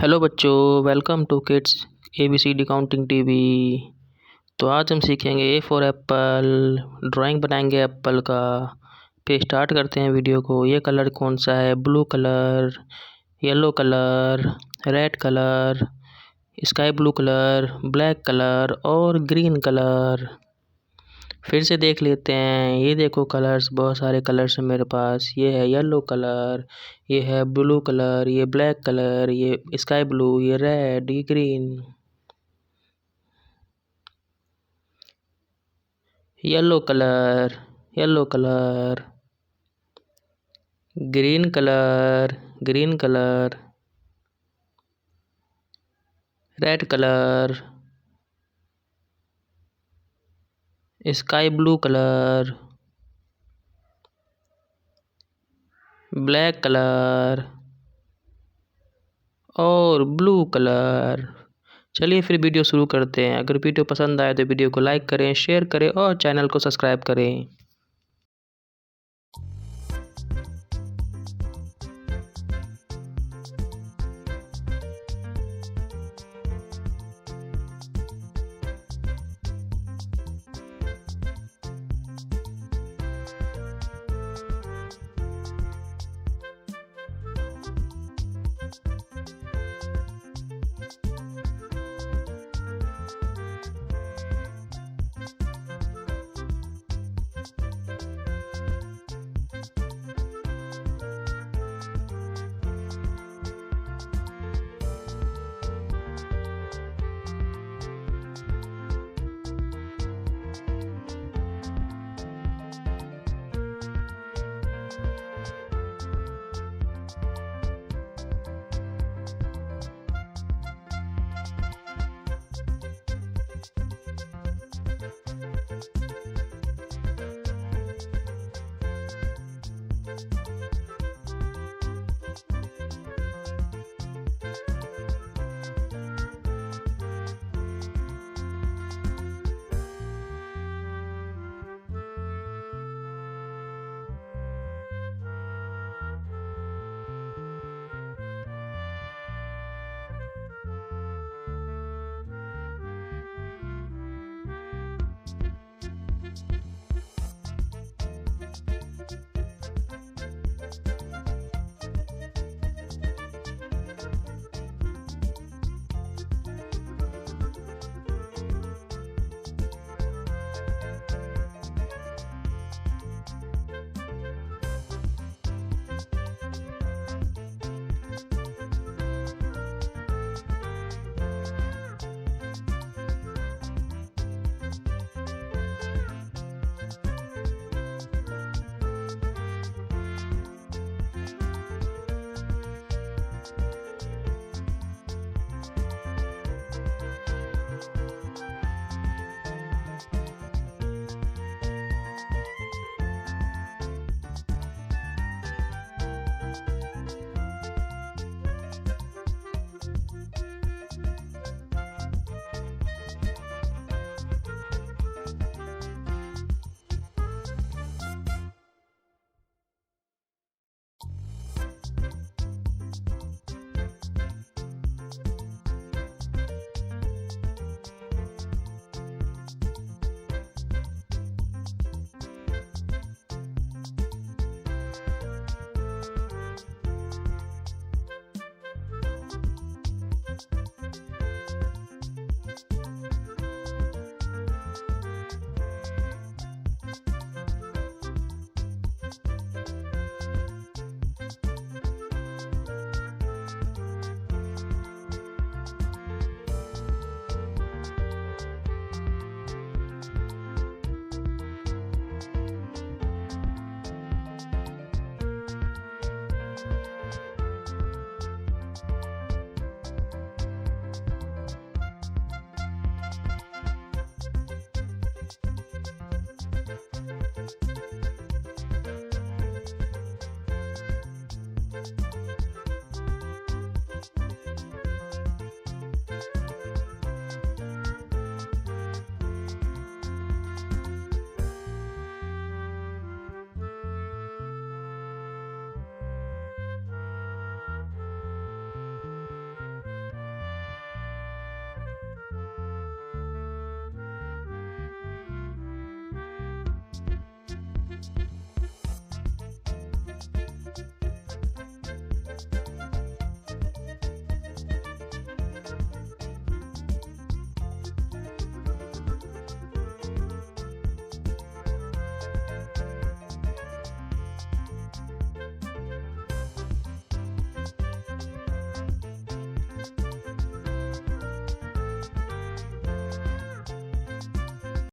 हेलो बच्चों, welcome to kids ABCD counting TV. तो आज हम सीखेंगे ए फॉर एप्पल, ड्राइंग बनाएंगे एप्पल का। पे स्टार्ट करते हैं वीडियो को। ये कलर कौन सा है? Blue colour, yellow colour, red colour, sky blue colour, black colour और ग्रीन कलर। फिर से देख लेते हैं। ये देखो कलर्स, बहुत सारे कलर्स हैं मेरे पास। ये है येलो कलर, ये है ब्लू कलर, ये ब्लैक कलर, ये स्काई ब्लू, ये रेड, ये green. Yellow colour, yellow colour, green colour, green colour, red colour, sky blue colour, black colour और ब्लू कलर। चलिए फिर वीडियो शुरू करते हैं। अगर वीडियो पसंद आए तो वीडियो को लाइक करें, शेयर करें और चैनल को सब्सक्राइब करें।